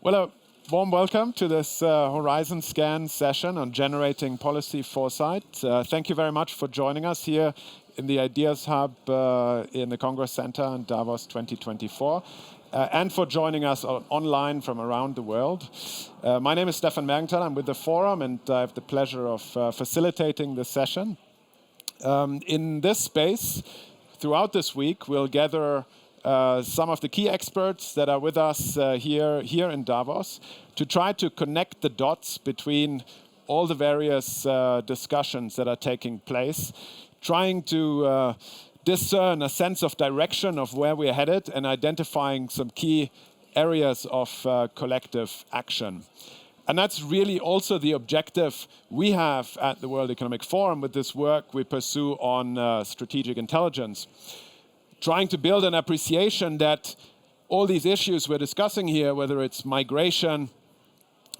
Well, a warm welcome to this Horizon Scan session on generating policy foresight. Thank you very much for joining us here in the Ideas Hub in the Congress Center in Davos 2024, and for joining us online from around the world. My name is Stefan Mergenthal. I'm with the Forum, and I have the pleasure of facilitating this session. In this space, throughout this week, we'll gather some of the key experts that are with us here in Davos to try to connect the dots between all the various discussions that are taking place, trying to discern a sense of direction of where we're headed and identifying some key areas of collective action. And that's really also the objective we have at the World Economic Forum with this work we pursue on strategic intelligence. Trying to build an appreciation that all these issues we're discussing here, whether it's migration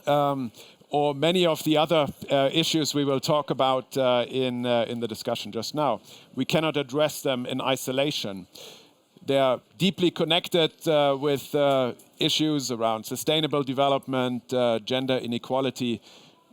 or many of the other issues we will talk about in the discussion just now, we cannot address them in isolation. They are deeply connected with issues around sustainable development, gender inequality.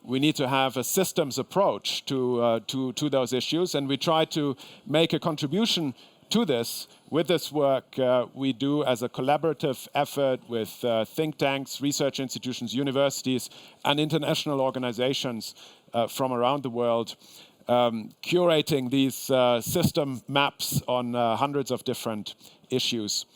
We need to have a systems approach to those issues, and we try to make a contribution to this with this work we do as a collaborative effort with think tanks, research institutions, universities, and international organizations from around the world, curating these system maps on hundreds of different issues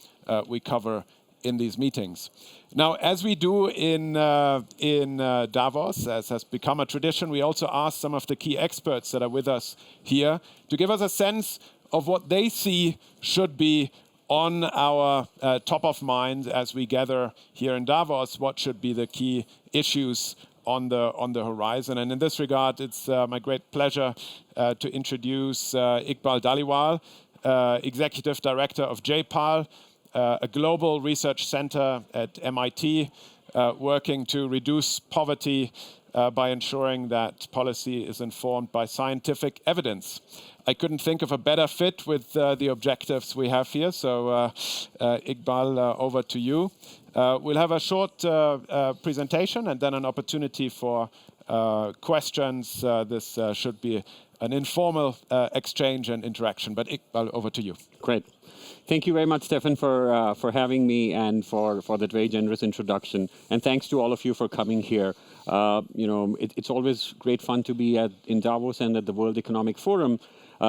we cover in these meetings. Now, as we do in Davos, as has become a tradition, we also ask some of the key experts that are with us here to give us a sense of what they see should be on our top of mind as we gather here in Davos, what should be the key issues on the horizon. And in this regard, it's my great pleasure to introduce Iqbal Dhaliwal, Executive Director of JPAL, a global research center at MIT, working to reduce poverty by ensuring that policy is informed by scientific evidence. I couldn't think of a better fit with the objectives we have here. So Iqbal, over to you. We'll have a short presentation and then an opportunity for questions. This should be an informal exchange and interaction. But Iqbal, over to you. Great. Thank you very much, Stefan, for having me and for that very generous introduction. And thanks to all of you for coming here. It's always great fun to be in Davos and at the World Economic Forum.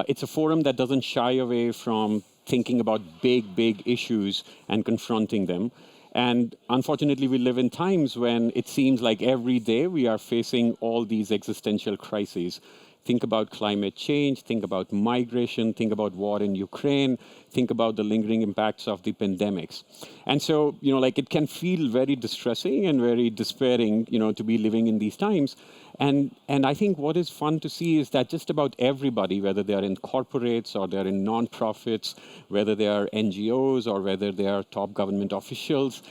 It's a forum that doesn't shy away from thinking about big issues and confronting them. And unfortunately, we live in times when it seems like every day we are facing all these existential crises. Think about climate change, think about migration, think about war in Ukraine, think about the lingering impacts of the pandemics. And so, it can feel very distressing and very despairing, to be living in these times. And I think what is fun to see is that just about everybody, whether they are in corporates or they're in nonprofits, whether they are NGOs or whether they are top government officials,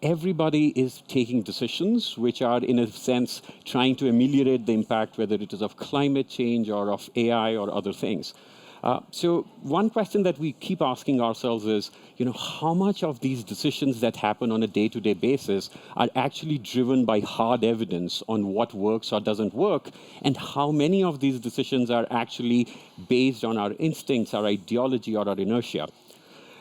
everybody is taking decisions which are, in a sense, trying to ameliorate the impact, whether it is of climate change or of AI or other things. So one question that we keep asking ourselves is, how much of these decisions that happen on a day-to-day basis are actually driven by hard evidence on what works or doesn't work, and how many of these decisions are actually based on our instincts, our ideology, or our inertia?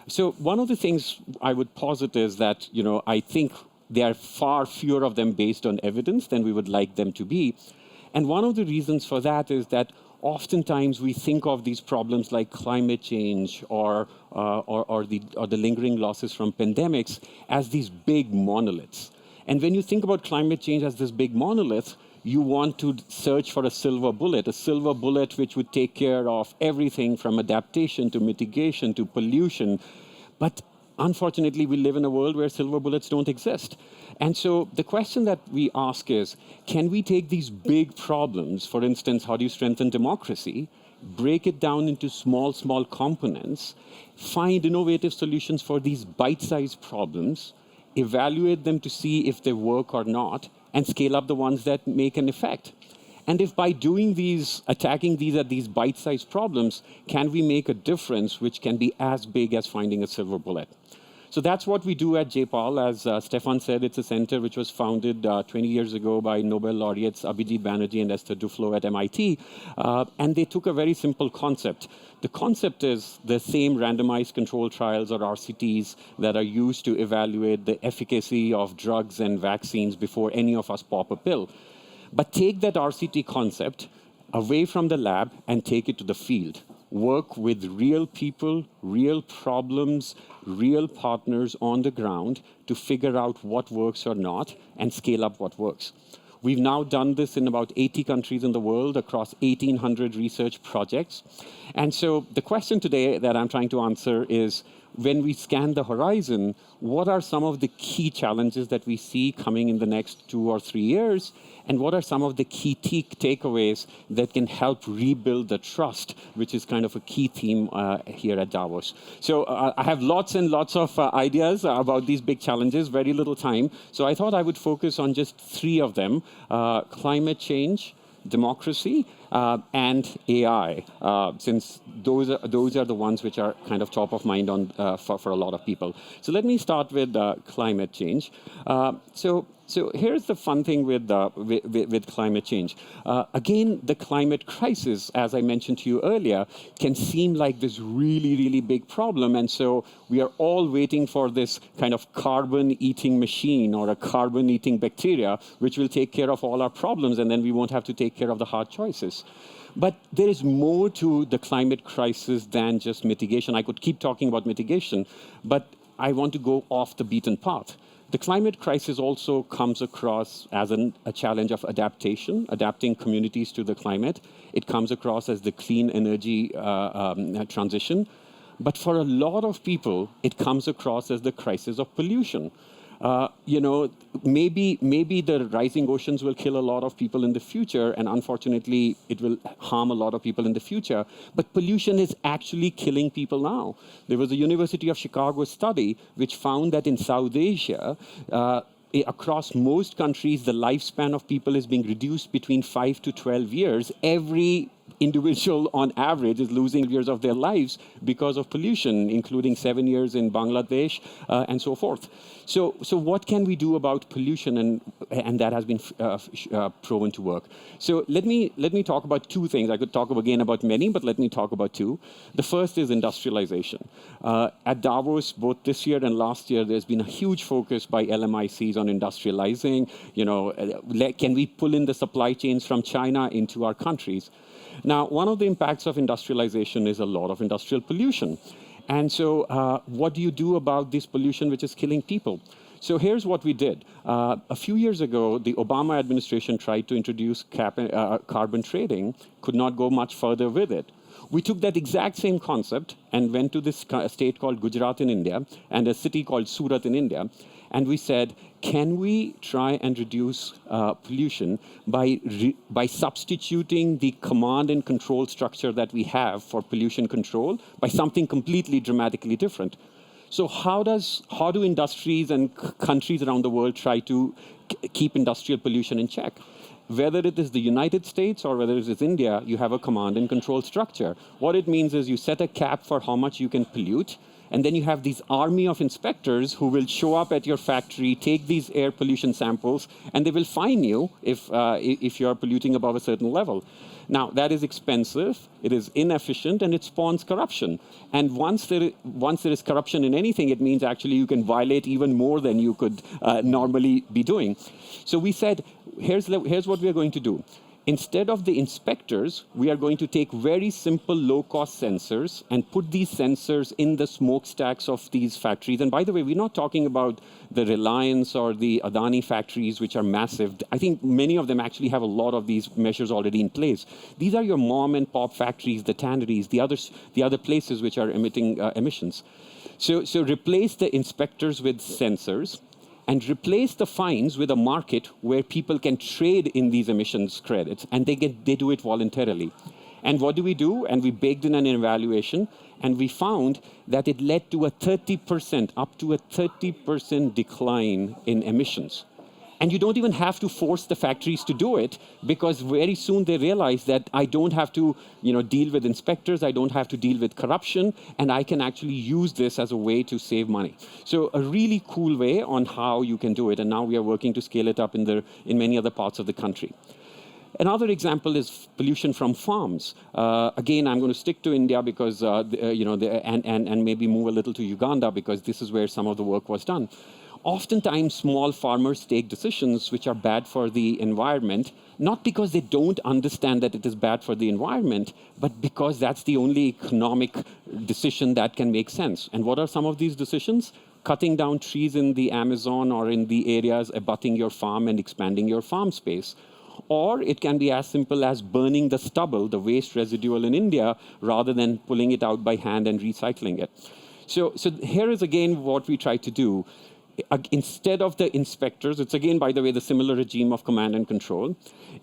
So one of the things I would posit is that, I think there are far fewer of them based on evidence than we would like them to be. And one of the reasons for that is that oftentimes we think of these problems like climate change or the lingering losses from pandemics as these big monoliths. And when you think about climate change as this big monolith, you want to search for a silver bullet which would take care of everything from adaptation to mitigation to pollution. But unfortunately, we live in a world where silver bullets don't exist. And so the question that we ask is, can we take these big problems, for instance, how do you strengthen democracy, break it down into small components, find innovative solutions for these bite-sized problems, evaluate them to see if they work or not, and scale up the ones that make an effect? And if by doing these, attacking these at these bite-sized problems, can we make a difference which can be as big as finding a silver bullet? So that's what we do at JPAL. As Stefan said, it's a center which was founded 20 years ago by Nobel laureates Abhijit Banerjee and Esther Duflo at MIT. And they took a very simple concept. The concept is the same randomized controlled trials, or RCTs, that are used to evaluate the efficacy of drugs and vaccines before any of us pop a pill. But take that RCT concept away from the lab and take it to the field. Work with real people, real problems, real partners on the ground to figure out what works or not and scale up what works. We've now done this in about 80 countries in the world across 1,800 research projects. And so the question today that I'm trying to answer is, when we scan the horizon, what are some of the key challenges that we see coming in the next 2 or 3 years? And what are some of the key takeaways that can help rebuild the trust, which is kind of a key theme here at Davos? So I have lots and lots of ideas about these big challenges, very little time. So I thought I would focus on just 3 of them: climate change, democracy, and AI, since those are the ones which are kind of top of mind for a lot of people. So let me start with climate change. So here's the fun thing with climate change. Again, the climate crisis, as I mentioned to you earlier, can seem like this really, really big problem. And so we are all waiting for this kind of carbon-eating machine or a carbon-eating bacteria, which will take care of all our problems, and then we won't have to take care of the hard choices. But there is more to the climate crisis than just mitigation. I could keep talking about mitigation, but I want to go off the beaten path. The climate crisis also comes across as a challenge of adaptation, adapting communities to the climate. It comes across as the clean energy transition. But for a lot of people, it comes across as the crisis of pollution. Maybe the rising oceans will kill a lot of people in the future, and unfortunately, it will harm a lot of people in the future. But pollution is actually killing people now. There was a University of Chicago study which found that in South Asia, across most countries, the lifespan of people is being reduced between 5 to 12 years. Every individual on average is losing years of their lives because of pollution, including 7 years in Bangladesh and so forth. So what can we do about pollution? And that has been proven to work. So let me talk about 2 things. I could talk again about many, but let me talk about 2. The first is industrialization. At Davos, both this year and last year, there's been a huge focus by LMICs on industrializing. Can we pull in the supply chains from China into our countries? Now, one of the impacts of industrialization is a lot of industrial pollution. And so what do you do about this pollution which is killing people? So here's what we did. A few years ago, the Obama administration tried to introduce carbon trading, could not go much further with it. We took that exact same concept and went to this state called Gujarat in India and a city called Surat in India. And we said, can we try and reduce pollution by substituting the command and control structure that we have for pollution control by something completely dramatically different? So how do industries and countries around the world try to keep industrial pollution in check? Whether it is the United States or whether it is India, you have a command and control structure. What it means is you set a cap for how much you can pollute, and then you have these army of inspectors who will show up at your factory, take these air pollution samples, and they will fine you if you are polluting above a certain level. Now, that is expensive, it is inefficient, and it spawns corruption. And once there is corruption in anything, it means actually you can violate even more than you could normally be doing. So we said, here's what we are going to do. Instead of the inspectors, we are going to take very simple low-cost sensors and put these sensors in the smokestacks of these factories. And by the way, we're not talking about the Reliance or the Adani factories, which are massive. I think many of them actually have a lot of these measures already in place. These are your mom and pop factories, the tanneries, the other places which are emitting emissions. So replace the inspectors with sensors, and replace the fines with a market where people can trade in these emissions credits, and they do it voluntarily. And what do? And we baked in an evaluation, and we found that it led to up to a 30% decline in emissions. And you don't even have to force the factories to do it, because very soon they realize that I don't have to deal with inspectors, I don't have to deal with corruption, and I can actually use this as a way to save money. So a really cool way on how you can do it, and now we are working to scale it up in many other parts of the country. Another example is pollution from farms. Again, I'm going to stick to India because, and maybe move a little to Uganda, because this is where some of the work was done. Oftentimes, small farmers take decisions which are bad for the environment, not because they don't understand that it is bad for the environment, but because that's the only economic decision that can make sense. And what are some of these decisions? Cutting down trees in the Amazon or in the areas abutting your farm and expanding your farm space. Or it can be as simple as burning the stubble, the waste residual in India, rather than pulling it out by hand and recycling it. So here is again what we try to do. Instead of the inspectors, it's again, by the way, the similar regime of command and control.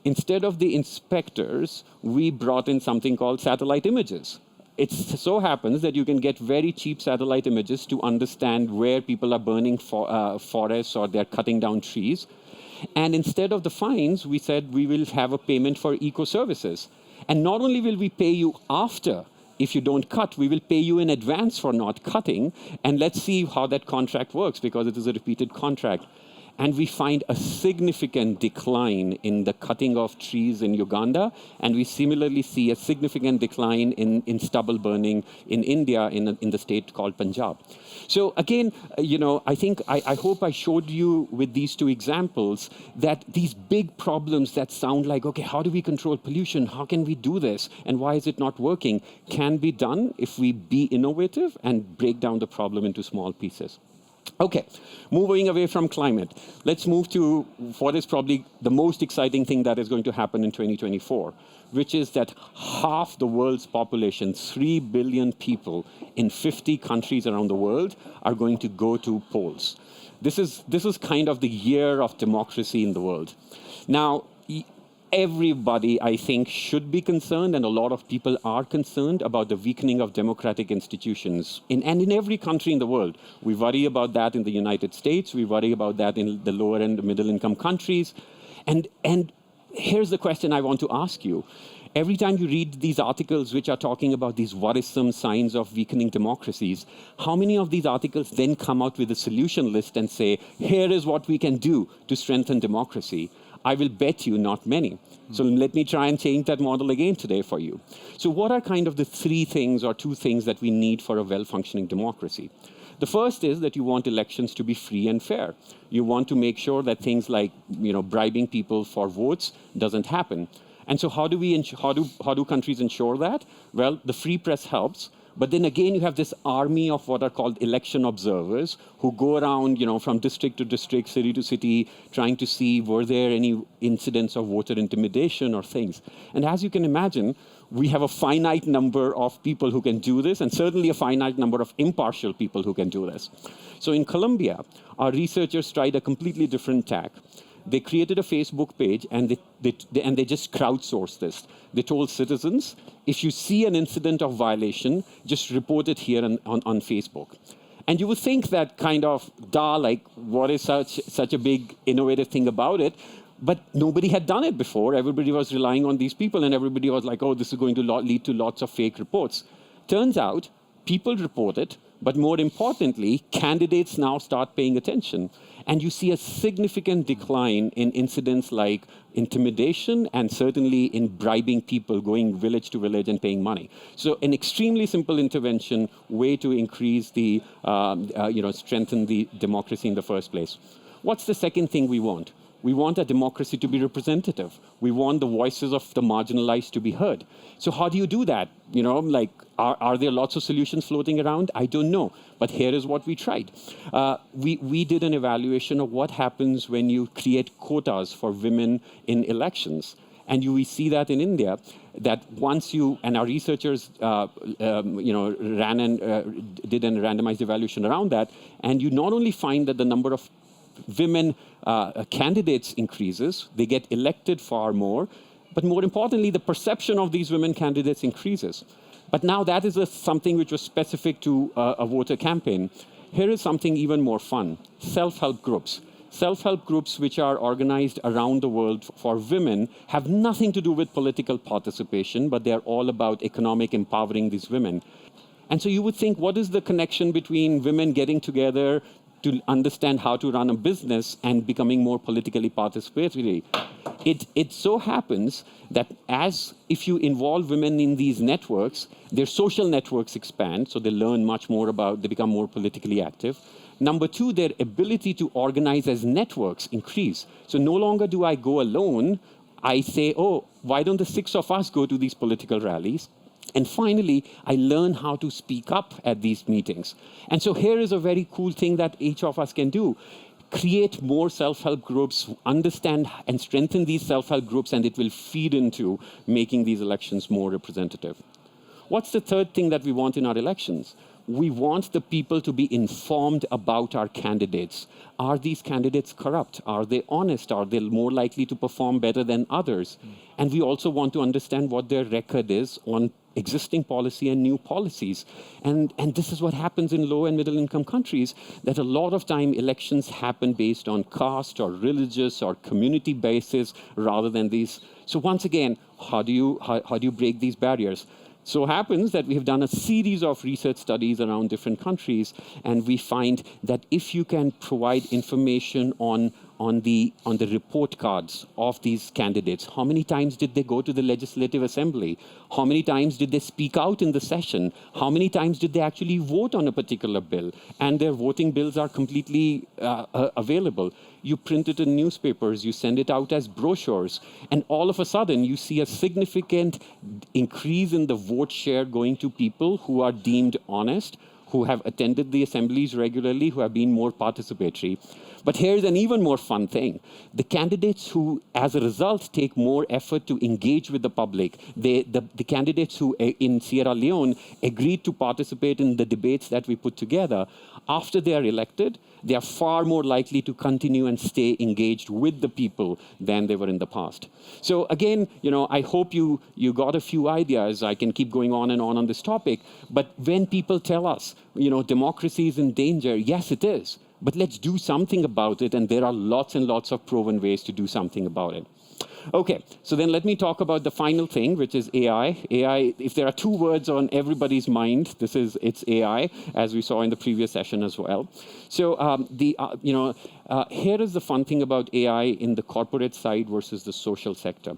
Instead of the inspectors, we brought in something called satellite images. It so happens that you can get very cheap satellite images to understand where people are burning forests or they're cutting down trees. And instead of the fines, we said we will have a payment for eco-services. And not only will we pay you after, if you don't cut, we will pay you in advance for not cutting. And let's see how that contract works, because it is a repeated contract. And we find a significant decline in the cutting of trees in Uganda. And we similarly see a significant decline in stubble burning in India, in the state called Punjab. So again, I hope I showed you with these two examples that these big problems that sound like, okay, how do we control pollution? How can we do this? And why is it not working? Can be done if we be innovative and break down the problem into small pieces. Okay, moving away from climate, let's move to what is probably the most exciting thing that is going to happen in 2024, which is that half the world's population, 3 billion people in 50 countries around the world, are going to go to polls. This is kind of the year of democracy in the world. Now, everybody, I think, should be concerned, and a lot of people are concerned about the weakening of democratic institutions in every country in the world. We worry about that in the United States. We worry about that in the lower and middle-income countries. And here's the question I want to ask you. Every time you read these articles which are talking about these worrisome signs of weakening democracies, how many of these articles then come out with a solution list and say, here is what we can do to strengthen democracy? I will bet you not many. So let me try and change that model again today for you. So what are kind of the 3 things or 2 things that we need for a well-functioning democracy? The first is that you want elections to be free and fair. You want to make sure that things like bribing people for votes doesn't happen. And so how do countries ensure that? Well, the free press helps. But then again, you have this army of what are called election observers who go around, from district to district, city to city, trying to see were there any incidents of voter intimidation or things. And as you can imagine, we have a finite number of people who can do this, and certainly a finite number of impartial people who can do this. So in Colombia, our researchers tried a completely different tack. They created a Facebook page, and they just crowdsourced this. They told citizens, if you see an incident of violation, just report it here on Facebook. And you would think that kind of, what is such a big innovative thing about it? But nobody had done it before. Everybody was relying on these people, and everybody was like, oh, this is going to lead to lots of fake reports. Turns out, people report it, but more importantly, candidates now start paying attention. And you see a significant decline in incidents like intimidation and certainly in bribing people, going village to village and paying money. So an extremely simple intervention, way to increase the, strengthen the democracy in the first place. What's the second thing we want? We want a democracy to be representative. We want the voices of the marginalized to be heard. So how do you do that? Are there lots of solutions floating around? I don't know. But here is what we tried. We did an evaluation of what happens when you create quotas for women in elections. And we see that in India, that once and our researchers, ran and did a randomized evaluation around that, and you not only find that the number of women candidates increases, they get elected far more, but more importantly, the perception of these women candidates increases. But now that is something which was specific to a voter campaign. Here is something even more fun, self-help groups. Self-help groups which are organized around the world for women have nothing to do with political participation, but they're all about economic empowering these women. And so you would think, what is the connection between women getting together to understand how to run a business and becoming more politically participatory? It so happens that if you involve women in these networks, their social networks expand, so they learn much more they become more politically active. Number two, their ability to organize as networks increase. So no longer do I go alone. I say, oh, why don't the 6 of us go to these political rallies? And finally, I learn how to speak up at these meetings. And so here is a very cool thing that each of us can do. Create more self-help groups, understand and strengthen these self-help groups, and it will feed into making these elections more representative. What's the third thing that we want in our elections? We want the people to be informed about our candidates. Are these candidates corrupt? Are they honest? Are they more likely to perform better than others? And we also want to understand what their record is on existing policy and new policies. And this is what happens in low and middle income countries, that a lot of time elections happen based on caste or religious or community basis rather than these. So once again, how do you break these barriers? So happens that we have done a series of research studies around different countries, and we find that if you can provide information on the report cards of these candidates, how many times did they go to the Legislative Assembly? How many times did they speak out in the session? How many times did they actually vote on a particular bill? And their voting bills are completely available. You print it in newspapers, you send it out as brochures, and all of a sudden you see a significant increase in the vote share going to people who are deemed honest, who have attended the assemblies regularly, who have been more participatory. But here's an even more fun thing. The candidates who, as a result, take more effort to engage with the public, the candidates who, in Sierra Leone, agreed to participate in the debates that we put together, after they are elected, they are far more likely to continue and stay engaged with the people than they were in the past. So again, I hope you got a few ideas. I can keep going on this topic. But when people tell us, democracy is in danger, yes, it is. But let's do something about it, and there are lots and lots of proven ways to do something about it. Okay, so then let me talk about the final thing, which is AI. AI, if there are 2 words on everybody's mind, it's AI, as we saw in the previous session as well. So here is the fun thing about AI in the corporate side versus the social sector.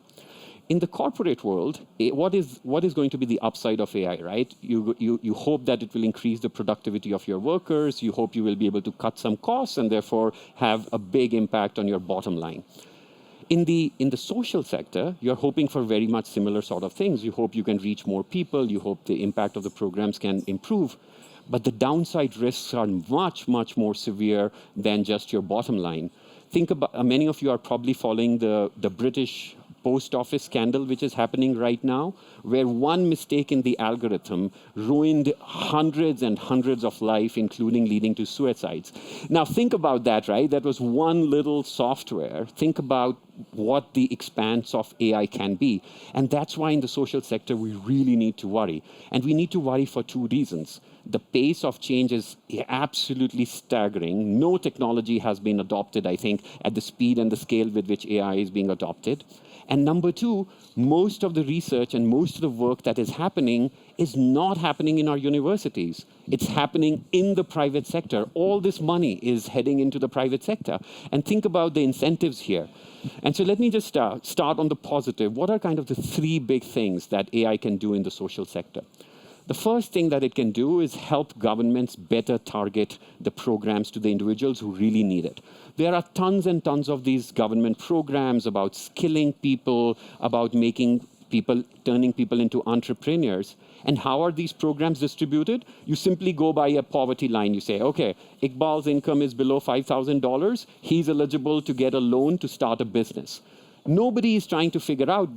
In the corporate world, what is going to be the upside of AI, right? You hope that it will increase the productivity of your workers. You hope you will be able to cut some costs and therefore have a big impact on your bottom line. In the social sector, you're hoping for very much similar sort of things. You hope you can reach more people. You hope the impact of the programs can improve. But the downside risks are much, much more severe than just your bottom line. Think about, many of you are probably following the British post office scandal, which is happening right now, where one mistake in the algorithm ruined hundreds and hundreds of lives, including leading to suicides. Now think about that, right? That was one little software. Think about what the expanse of AI can be. And that's why in the social sector, we really need to worry. And we need to worry for 2 reasons. The pace of change is absolutely staggering. No technology has been adopted, I think, at the speed and the scale with which AI is being adopted. And number 2, most of the research and most of the work that is happening is not happening in our universities. It's happening in the private sector. All this money is heading into the private sector. And think about the incentives here. And so let me just start on the positive. What are kind of the 3 big things that AI can do in the social sector? The first thing that it can do is help governments better target the programs to the individuals who really need it. There are tons and tons of these government programs about skilling people, about turning people into entrepreneurs. And how are these programs distributed? You simply go by a poverty line. You say, okay, Iqbal's income is below $5,000. He's eligible to get a loan to start a business. Nobody is trying to figure out,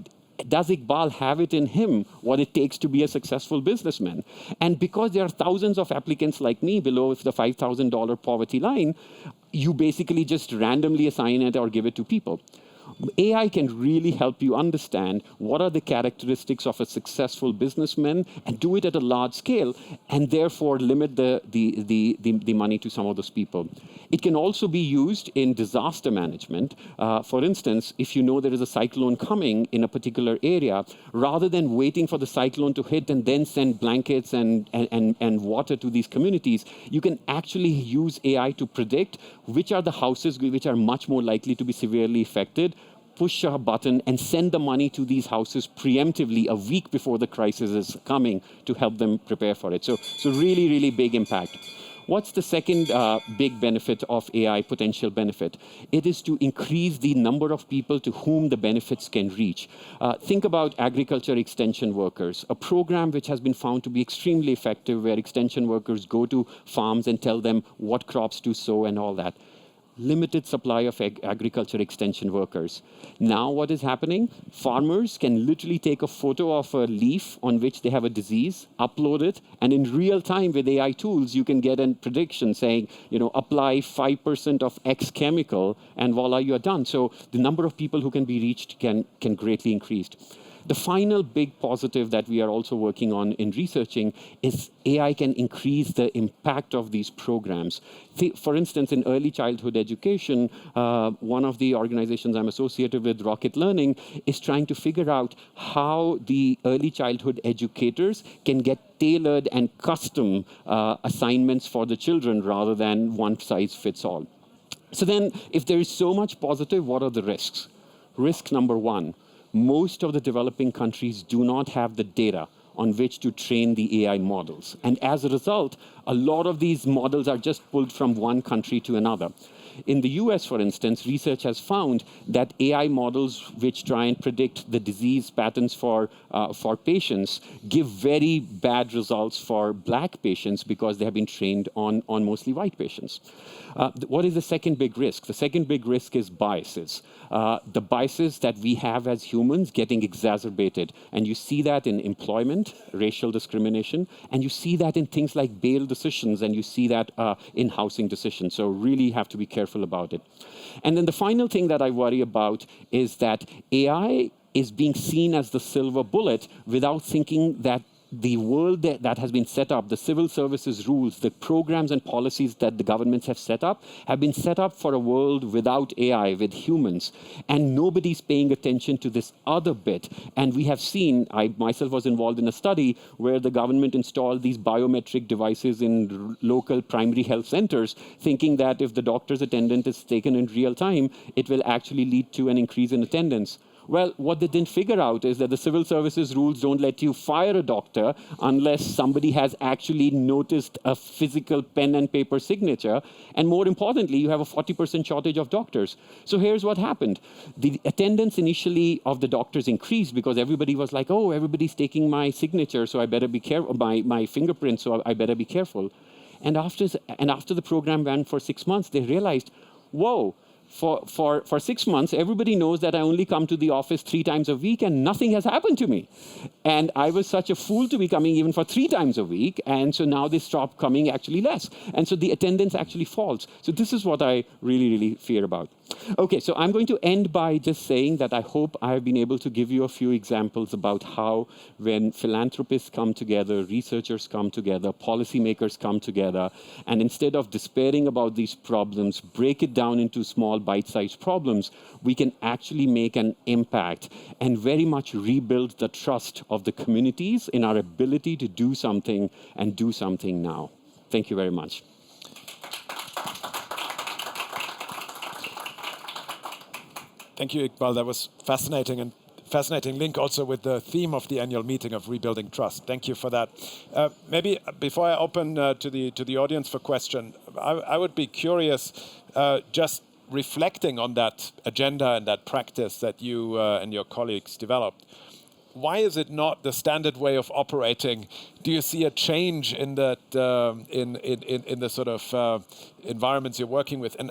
does Iqbal have it in him what it takes to be a successful businessman? And because there are thousands of applicants like me below the $5,000 poverty line, you basically just randomly assign it or give it to people. AI can really help you understand what are the characteristics of a successful businessman and do it at a large scale, and therefore limit the money to some of those people. It can also be used in disaster management. For instance, if you know there is a cyclone coming in a particular area, rather than waiting for the cyclone to hit and then send blankets and water to these communities, you can actually use AI to predict which are the houses which are much more likely to be severely affected, push a button and send the money to these houses preemptively a week before the crisis is coming to help them prepare for it. So really, really big impact. What's the second big benefit of AI, potential benefit? It is to increase the number of people to whom the benefits can reach. Think about agriculture extension workers, a program which has been found to be extremely effective where extension workers go to farms and tell them what crops to sow and all that. Limited supply of agriculture extension workers. Now what is happening? Farmers can literally take a photo of a leaf on which they have a disease, upload it, and in real time with AI tools, you can get a prediction saying, apply 5% of X chemical, and voila, you're done. So the number of people who can be reached can greatly increase. The final big positive that we are also working on in researching is AI can increase the impact of these programs. For instance, in early childhood education, one of the organizations I'm associated with, Rocket Learning, is trying to figure out how the early childhood educators can get tailored and custom assignments for the children rather than one size fits all. So then, if there is so much positive, what are the risks? Risk number one. Most of the developing countries do not have the data on which to train the AI models. And as a result, a lot of these models are just pulled from one country to another. In the US, for instance, research has found that AI models which try and predict the disease patterns for patients give very bad results for Black patients because they have been trained on mostly white patients. What is the second big risk? The second big risk is biases. The biases that we have as humans getting exacerbated. And you see that in employment, racial discrimination, and you see that in things like bail decisions, and you see that in housing decisions. So really have to be careful about it. And then the final thing that I worry about is that AI is being seen as the silver bullet without thinking that the world that has been set up, the civil services rules, the programs and policies that the governments have been set up for a world without AI, with humans. And nobody's paying attention to this other bit. And we have seen, I myself was involved in a study where the government installed these biometric devices in local primary health centers, thinking that if the doctor's attendant is taken in real time, it will actually lead to an increase in attendance. Well, what they didn't figure out is that the civil services rules don't let you fire a doctor unless somebody has actually noticed a physical pen and paper signature. And more importantly, you have a 40% shortage of doctors. So here's what happened. The attendance initially of the doctors increased because everybody was like, oh, everybody's taking my signature, so I better be careful, my fingerprint, so I better be careful. And after the program ran for 6 months, they realized, whoa, for 6 months, everybody knows that I only come to the office 3 times a week and nothing has happened to me. And I was such a fool to be coming even for 3 times a week. And so now they stop coming actually less. And so the attendance actually falls. So this is what I really, really fear about. Okay, so I'm going to end by just saying that I hope I have been able to give you a few examples about how when philanthropists come together, researchers come together, policymakers come together, and instead of despairing about these problems, break it down into small bite-sized problems, we can actually make an impact and very much rebuild the trust of the communities in our ability to do something and do something now. Thank you very much. Thank you, Iqbal. That was fascinating, and fascinating link also with the theme of the annual meeting of rebuilding trust. Thank you for that. Maybe before I open to the audience for question, I would be curious, just reflecting on that agenda and that practice that you and your colleagues developed. Why is it not the standard way of operating? Do you see a change in that in the sort of environments you're working with, and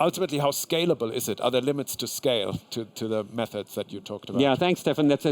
ultimately, how scalable is it? Are there limits to scale to the methods that you talked about? Yeah, thanks, Stefan. That's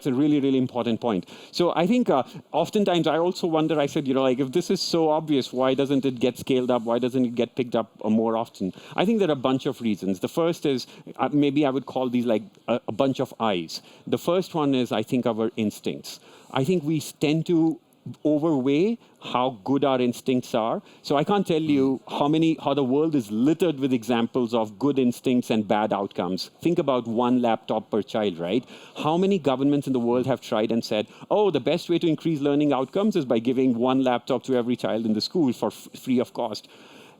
a really, really important point. So I think oftentimes I also wonder, I said, if this is so obvious, why doesn't it get scaled up? Why doesn't it get picked up more often? I think there are a bunch of reasons. The first is, maybe I would call these like a bunch of eyes. The first one is, I think, our instincts. I think we tend to overweigh how good our instincts are. So I can't tell you how the world is littered with examples of good instincts and bad outcomes. Think about one laptop per child, right? How many governments in the world have tried and said, oh, the best way to increase learning outcomes is by giving one laptop to every child in the school for free of cost?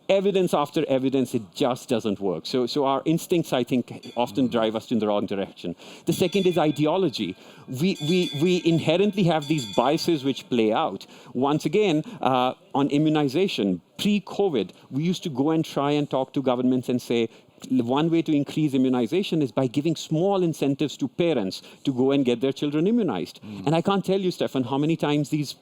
Evidence after evidence, it just doesn't work. So our instincts, I think, often drive us in the wrong direction. The second is ideology. We inherently have these biases which play out. Once again, on immunization, pre-COVID, we used to go and try and talk to governments and say, one way to increase immunization is by giving small incentives to parents to go and get their children immunized. And I can't tell you, Stefan, how many times these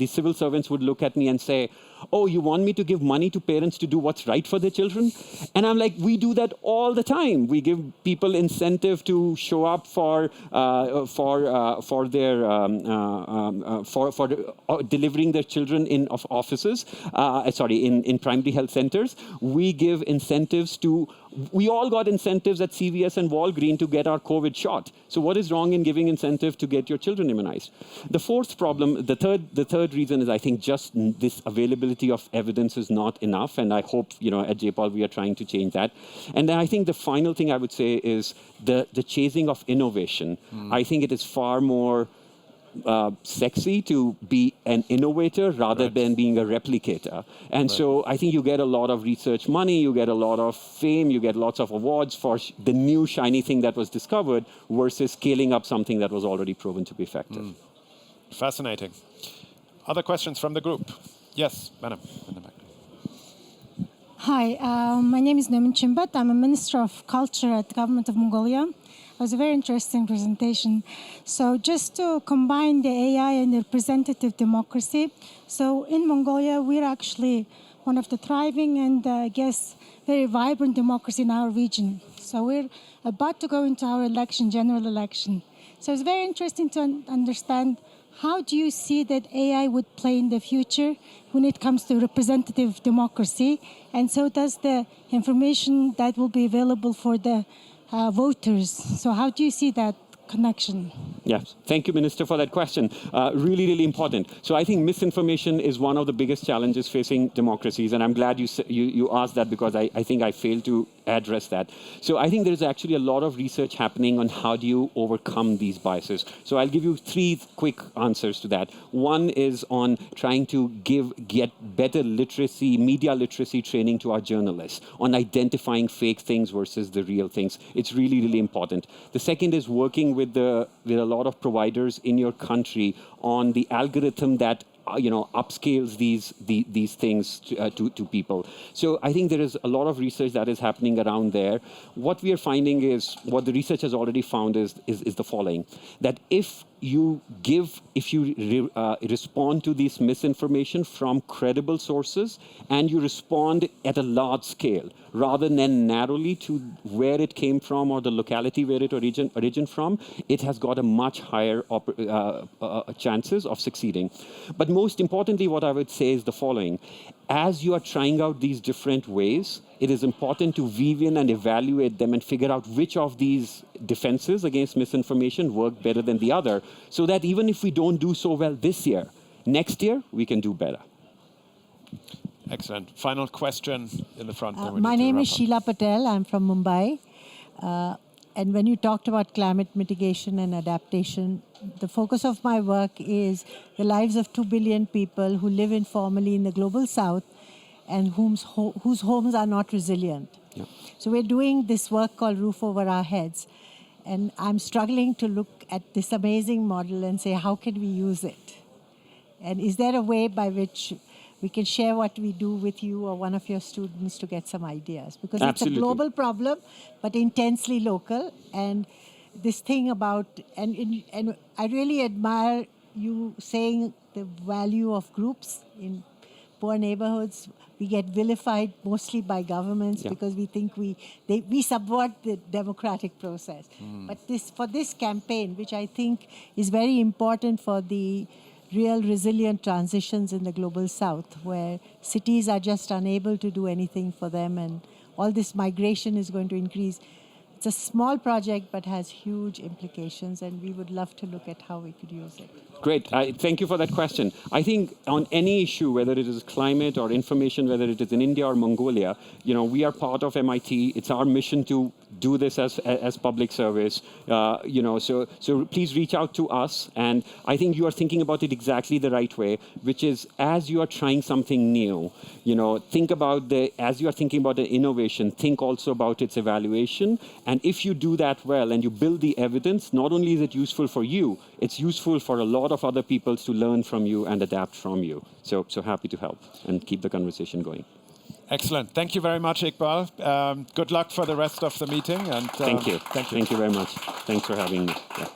civil servants would look at me and say, oh, you want me to give money to parents to do what's right for their children? And I'm like, we do that all the time. We give people incentive to show up for delivering their children in offices, in primary health centers. We give incentives to. We all got incentives at CVS and Walgreens to get our COVID shot. So what is wrong in giving incentive to get your children immunized? The fourth problem, the third reason is I think just this availability of evidence is not enough. And I hope, at JPOL we are trying to change that. And then I think the final thing I would say is the chasing of innovation. I think it is far more sexy to be an innovator rather than being a replicator. And so I think you get a lot of research money, you get a lot of fame, you get lots of awards for the new shiny thing that was discovered versus scaling up something that was already proven to be effective. Fascinating. Other questions from the group? Yes, madam, in the back. Hi, my name is Nomin Chimbat. I'm a Minister of Culture at the Government of Mongolia. It was a very interesting presentation. So just to combine the AI and the representative democracy, so in Mongolia, we're actually one of the thriving and I guess very vibrant democracy in our region. So we're about to go into our general election. So it's very interesting to understand how do you see that AI would play in the future when it comes to representative democracy? And so does the information that will be available for the voters. So how do you see that connection? Yes, thank you, Minister, for that question. Really, really important. So I think misinformation is one of the biggest challenges facing democracies, and I'm glad you asked that because I think I failed to address that. So I think there's actually a lot of research happening on how do you overcome these biases. So I'll give you 3 quick answers to that. One is on trying to get better literacy, media literacy training to our journalists on identifying fake things versus the real things. It's really, really important. The second is working with a lot of providers in your country on the algorithm that upscales these things to people. So I think there is a lot of research that is happening around there. What we are finding is, what the research has already found is the following, that if you respond to this misinformation from credible sources and you respond at a large scale rather than narrowly to where it came from or the locality where it originated from, it has got a much higher chances of succeeding. But most importantly, what I would say is the following. As you are trying out these different ways, it is important to weave in and evaluate them and figure out which of these defenses against misinformation work better than the other, so that even if we don't do so well this year, next year we can do better. Excellent. Final question in the front. My name is Sheila Patel. I'm from Mumbai. And when you talked about climate mitigation and adaptation, the focus of my work is the lives of 2 billion people who live informally in the global south and whose homes are not resilient. Yeah. So we're doing this work called Roof Over Our Heads. And I'm struggling to look at this amazing model and say, how can we use it? And is there a way by which we can share what we do with you or one of your students to get some ideas? Because Absolutely. It's a global problem, but intensely local. And this thing about, and I really admire you saying the value of groups in poor neighborhoods. We get vilified mostly by governments because we think we subvert the democratic process. But for this campaign, which I think is very important for the real resilient transitions in the global south, where cities are just unable to do anything for them and all this migration is going to increase. it's a small project, but has huge implications, and we would love to look at how we could use it. Great. Thank you for that question. I think on any issue, whether it is climate or information, whether it is in India or Mongolia, we are part of MIT. It's our mission to do this as public service. So please reach out to us. And I think you are thinking about it exactly the right way, which is as you are trying something new, think about as you are thinking about the innovation, think also about its evaluation. And if you do that well and you build the evidence, not only is it useful for you, it's useful for a lot of other people to learn from you and adapt from you. So happy to help and keep the conversation going. Excellent. Thank you very much, Iqbal. Good luck for the rest of the meeting. And Thank you. Thank you. Thank you very much. Thanks for having me. Yeah.